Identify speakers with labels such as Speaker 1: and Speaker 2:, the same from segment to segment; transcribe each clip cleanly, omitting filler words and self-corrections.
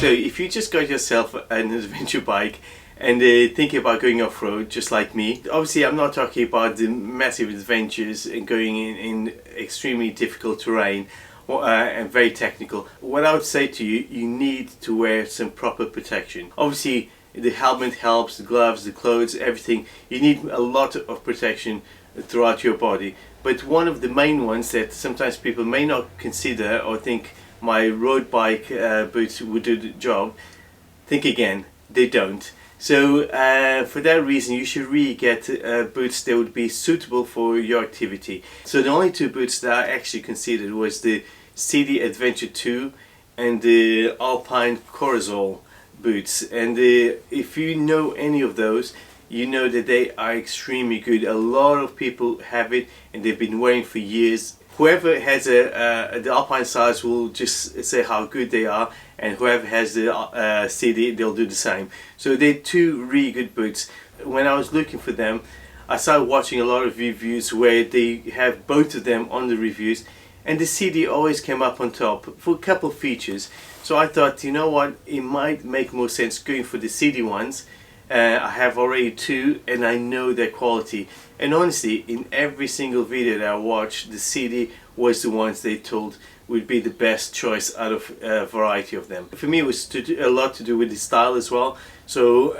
Speaker 1: So if you just got yourself an adventure bike and thinking about going off-road just like me, obviously I'm not talking about the massive adventures and going in extremely difficult terrain and very technical. What I would say to you, you need to wear some proper protection. Obviously the helmet helps, the gloves, the clothes, everything. You need a lot of protection throughout your body, but one of the main ones that sometimes people may not consider or think my road bike boots would do the job, think again, they don't. So for that reason you should really get boots that would be suitable for your activity. So the only two boots that I actually considered was the Sidi Adventure 2 and the Alpine Corazol boots, and if you know any of those, you know that they are extremely good. A lot of people have it and they've been wearing for years. Whoever has the Alpine size will just say how good they are, and whoever has the CD, they'll do the same. So they're two really good boots. When I was looking for them, I started watching a lot of reviews where they have both of them on the reviews, and the CD always came up on top for a couple of features. So I thought, you know what, it might make more sense going for the CD ones. I have already two and I know their quality, and honestly in every single video that I watched, the CD was the ones they told would be the best choice out of a variety of them. For me it was a lot to do with the style as well. So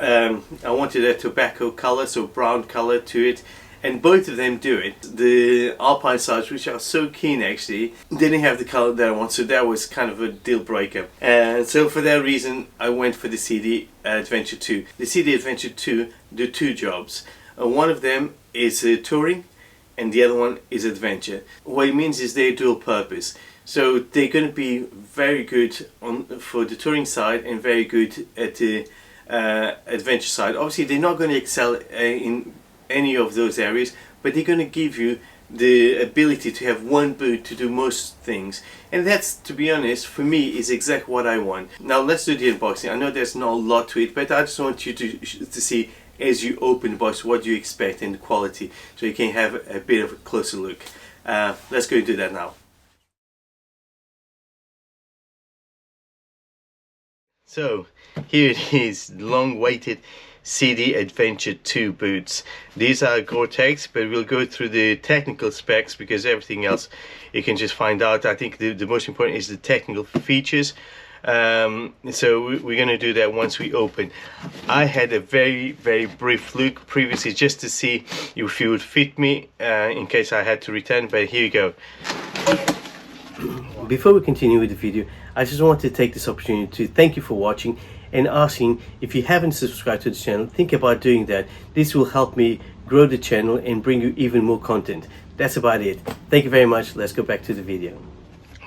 Speaker 1: I wanted a tobacco color, so brown color to it, and both of them do it. The Alpine size, which I was so keen actually, didn't have the color that I want, so that was kind of a deal breaker. And so for that reason I went for the Sidi Adventure 2. The Sidi Adventure 2 do two jobs. One of them is touring and the other one is adventure. What it means is they're dual purpose. So they're going to be very good for the touring side and very good at the adventure side. Obviously they're not going to excel in any of those areas, but they're going to give you the ability to have one boot to do most things, and that's, to be honest, for me is exactly what I want. Now let's do the unboxing. I know there's not a lot to it, but I just want you to see as you open the box what you expect and the quality, so you can have a bit of a closer look. Let's go and do that now. So here it is, long-awaited Sidi Adventure 2 boots. These are Gore-Tex, but we'll go through the technical specs because everything else you can just find out. I think the most important is the technical features. So we're going to do that once we open. I had a very brief look previously just to see if it would fit me in case I had to return, but here you go. Before we continue with the video, I just want to take this opportunity to thank you for watching and asking, if you haven't subscribed to the channel, think about doing that. This will help me grow the channel and bring you even more content. That's about it. Thank you very much. Let's go back to the video.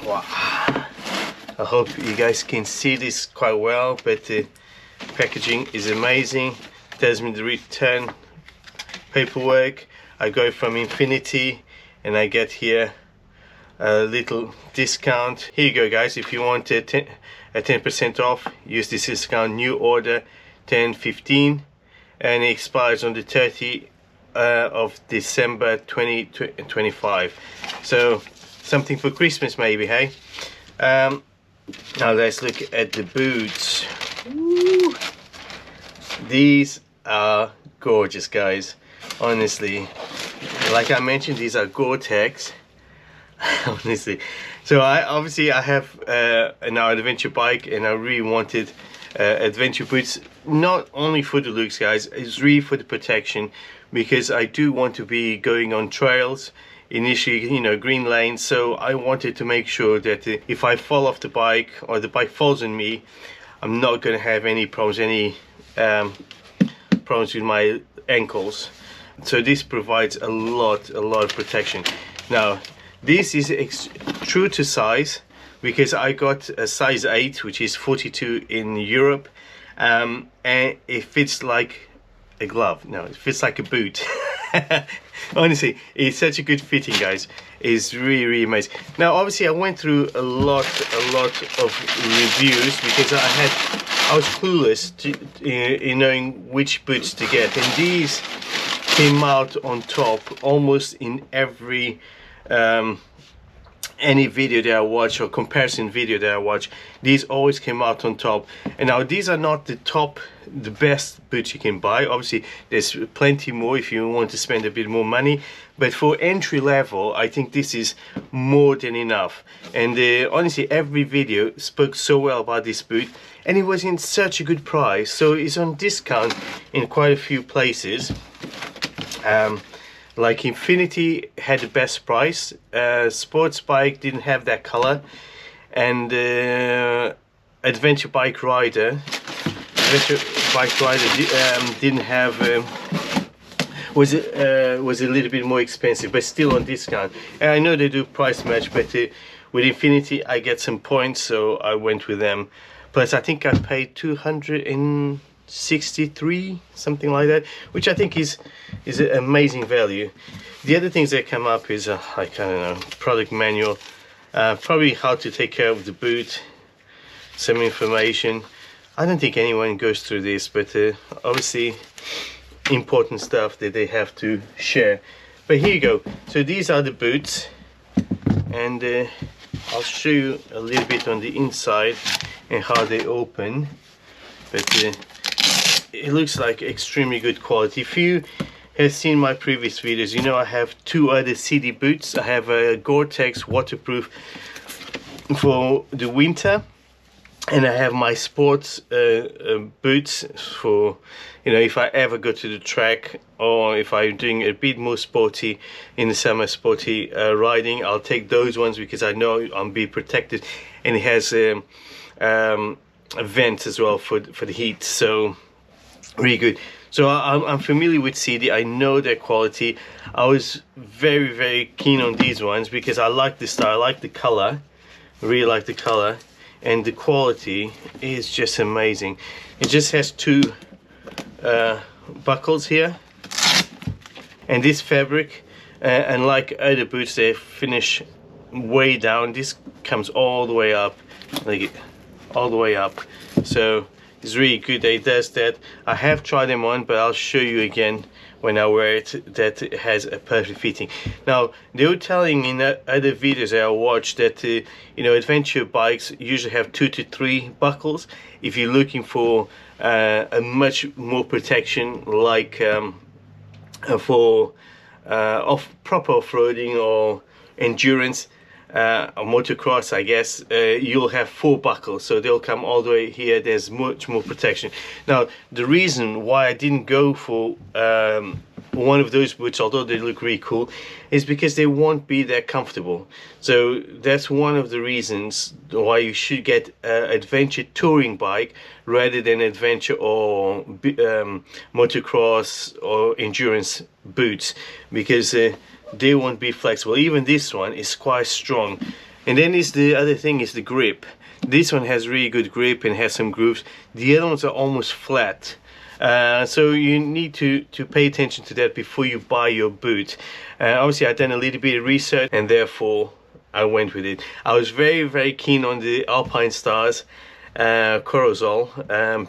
Speaker 1: Wow. I hope you guys can see this quite well, but the packaging is amazing. It tells me the return paperwork. I go from Infinity and I get here a little discount. Here you go guys, if you want a 10% off, use this discount. New order 10/15, and it expires on the 30th of December 2025. So something for Christmas maybe, hey? Now let's look at the boots. Woo! These are gorgeous guys, honestly. Like I mentioned, these are Gore-Tex. Honestly, so I have an adventure bike, and I really wanted adventure boots, not only for the looks guys, it's really for the protection, because I do want to be going on trails initially, you know, green lanes. So I wanted to make sure that if I fall off the bike or the bike falls on me, I'm not going to have any problems with my ankles. So this provides a lot of protection. Now this is true to size, because I got a size 8, which is 42 in Europe, and it fits like a glove. No, it fits like a boot. Honestly, it's such a good fitting, guys. It's really amazing. Now obviously I went through a lot of reviews, because I was clueless in knowing which boots to get, and these came out on top almost in every any video that I watch or comparison video that I watch, these always came out on top. And now these are not the best boots you can buy. Obviously there's plenty more if you want to spend a bit more money, but for entry level I think this is more than enough. And honestly, every video spoke so well about this boot, and it was in such a good price. So it's on discount in quite a few places. Like Infinity had the best price, Sports Bike didn't have that color, and Adventure Bike Rider didn't have, was a little bit more expensive, but still on discount. And I know they do price match, but with Infinity I get some points, so I went with them. Plus I think I paid 263, something like that, which I think is an amazing value. The other things that come up is I don't know, product manual, probably how to take care of the boot, some information. I don't think anyone goes through this, but obviously important stuff that they have to share. But here you go. So these are the boots, and I'll show you a little bit on the inside and how they open. But it looks like extremely good quality. If you have seen my previous videos, you know I have two other Sidi boots. I have a Gore-Tex waterproof for the winter, and I have my sports boots for, you know, if I ever go to the track, or if I'm doing a bit more sporty in the summer, sporty riding, I'll take those ones because I know I'm be protected, and it has a vent as well for the heat, so really good. So I'm familiar with Sidi, I know their quality. I was very keen on these ones because I like the style, I like the color, really like the color, and the quality is just amazing. It just has two buckles here, and this fabric, and like other boots, they finish way down. This comes all the way up, like all the way up, so it's really good that it does that. I have tried them on, but I'll show you again when I wear it that it has a perfect fitting. Now they were telling in other videos that I watched that you know, adventure bikes usually have 2 to 3 buckles if you're looking for a much more protection, like for proper off-roading or endurance. Or motocross, I guess, you'll have 4 buckles, so they'll come all the way here. There's much more protection. Now the reason why I didn't go for one of those boots, although they look really cool, is because they won't be that comfortable. So that's one of the reasons why you should get an adventure touring bike rather than adventure or motocross or endurance boots, because they won't be flexible. Even this one is quite strong. And then the other thing is the grip. This one has really good grip and has some grooves. The other ones are almost flat. So you need to pay attention to that before you buy your boot. Obviously I've done a little bit of research, and therefore I went with it. I was very keen on the Alpine Stars Corozal,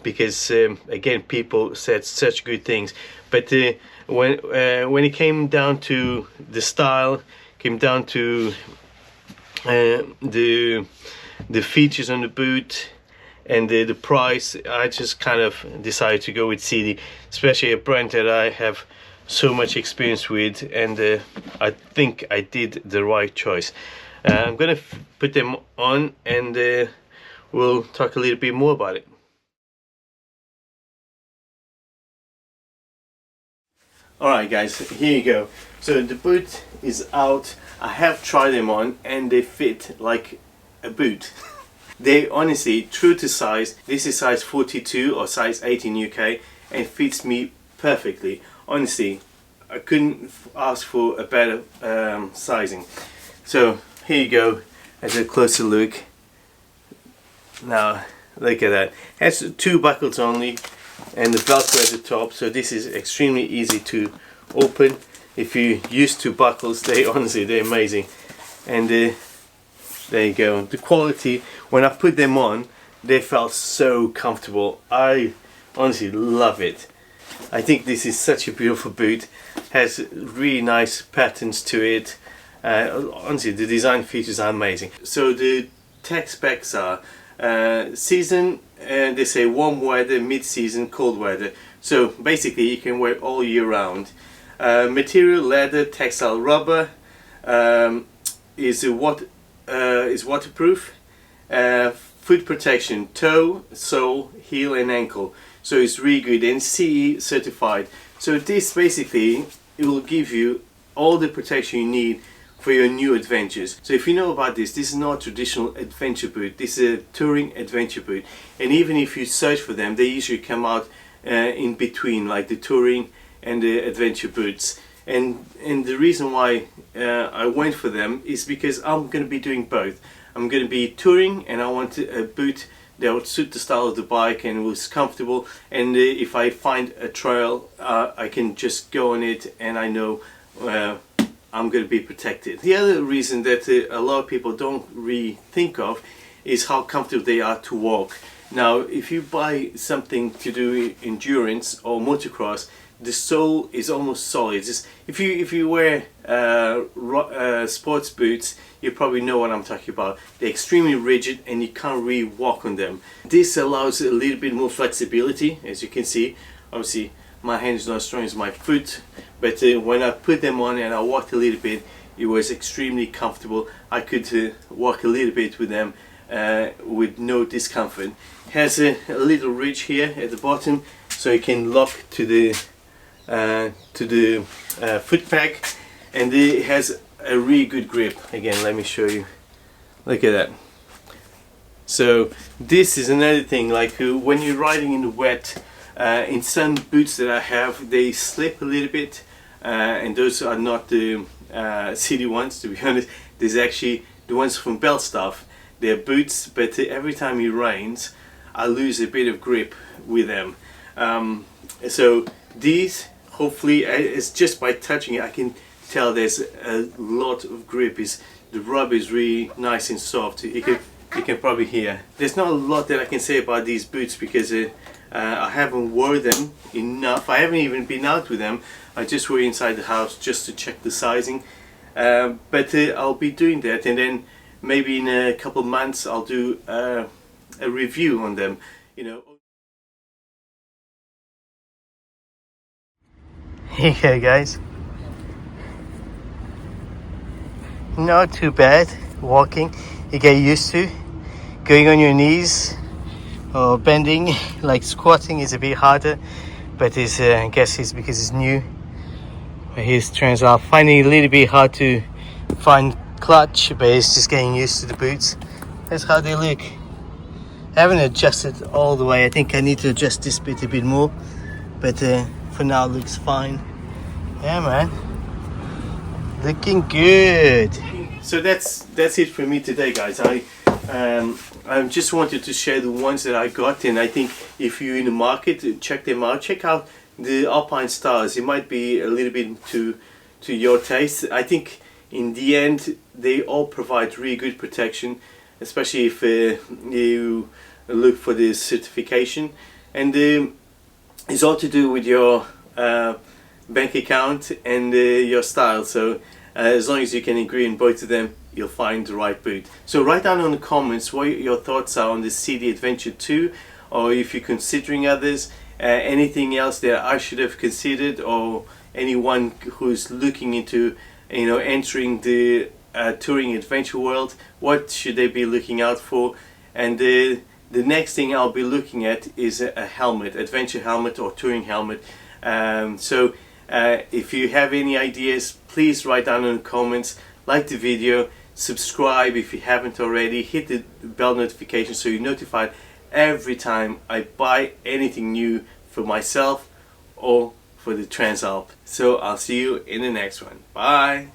Speaker 1: because again, people said such good things. But when it came down to the style, came down to the features on the boot and the price, I just kind of decided to go with Sidi, especially a brand that I have so much experience with, and I think I did the right choice. I'm gonna put them on, and we'll talk a little bit more about it. Alright guys, here you go. So the boot is out. I have tried them on and they fit like a boot. They honestly, true to size, this is size 42 or size 8 in UK, and fits me perfectly. Honestly, I couldn't ask for a better sizing. So here you go, as a closer look. Now look at that. It has 2 buckles only, and the velcro at the top, so this is extremely easy to open. If you use 2 buckles, they're amazing. And there you go. The quality, when I put them on, they felt so comfortable. I honestly love it. I think this is such a beautiful boot. Has really nice patterns to it. Honestly, the design features are amazing. So the tech specs are season, they say warm weather, mid-season, cold weather. So basically you can wear all year round. Material leather, textile rubber, is waterproof. Foot protection, toe, sole, heel and ankle. So it's really good and CE certified. So this basically, it will give you all the protection you need for your new adventures. So if you know about this is not a traditional adventure boot, this is a touring adventure boot. And even if you search for them, they usually come out in between, like the touring and the adventure boots. And the reason why I went for them is because I'm going to be doing both. I'm going to be touring and I want a boot that would suit the style of the bike and was comfortable, and if I find a trail I can just go on it and I know I'm going to be protected. The other reason that a lot of people don't really think of is how comfortable they are to walk. Now if you buy something to do endurance or motocross, the sole is almost solid. If you wear sports boots, you probably know what I'm talking about. They're extremely rigid and you can't really walk on them. This allows a little bit more flexibility, as you can see. Obviously my hand is not as strong as my foot, but when I put them on and I walked a little bit, it was extremely comfortable. I could walk a little bit with them with no discomfort. It has a little ridge here at the bottom, so you can lock to the foot peg, and it has a really good grip. Again, let me show you. Look at that. So this is another thing, like when you're riding in the wet, in some boots that I have, they slip a little bit, and those are not the Sidi ones, to be honest. There's actually the ones from Bell Stuff. They're boots, but every time it rains I lose a bit of grip with them. So these, hopefully, it's just by touching it I can tell there's a lot of grip. The rubber is really nice and soft. You can probably hear. There's not a lot that I can say about these boots because I haven't worn them enough. I haven't even been out with them. I just wear inside the house just to check the sizing. But I'll be doing that, and then maybe in a couple of months I'll do a review on them. You know. Okay guys, not too bad walking. You get used to going on your knees or bending. Like squatting is a bit harder, but it's I guess it's because it's new. But here's Transalp. Finding it a little bit hard to find clutch, but it's just getting used to the boots. That's how they look. I haven't adjusted all the way. I think I need to adjust this bit a bit more, but for now it looks fine. Yeah man, looking good. So that's it for me today, guys. I just wanted to share the ones that I got, and I think if you're in the market, check them out. Check out the Alpine Stars. It might be a little bit to your taste. I think in the end they all provide really good protection, especially if you look for the certification, and it's all to do with your bank account and your style. So as long as you can agree on both of them, you'll find the right boot. So write down in the comments what your thoughts are on the Sidi Adventure 2, or if you're considering others, anything else that I should have considered, or anyone who's looking into entering the touring adventure world, what should they be looking out for. And the next thing I'll be looking at is a helmet, adventure helmet or touring helmet. So if you have any ideas, please write down in the comments, like the video, subscribe if you haven't already, hit the bell notification so you're notified every time I buy anything new for myself or for the Transalp. So I'll see you in the next one. Bye!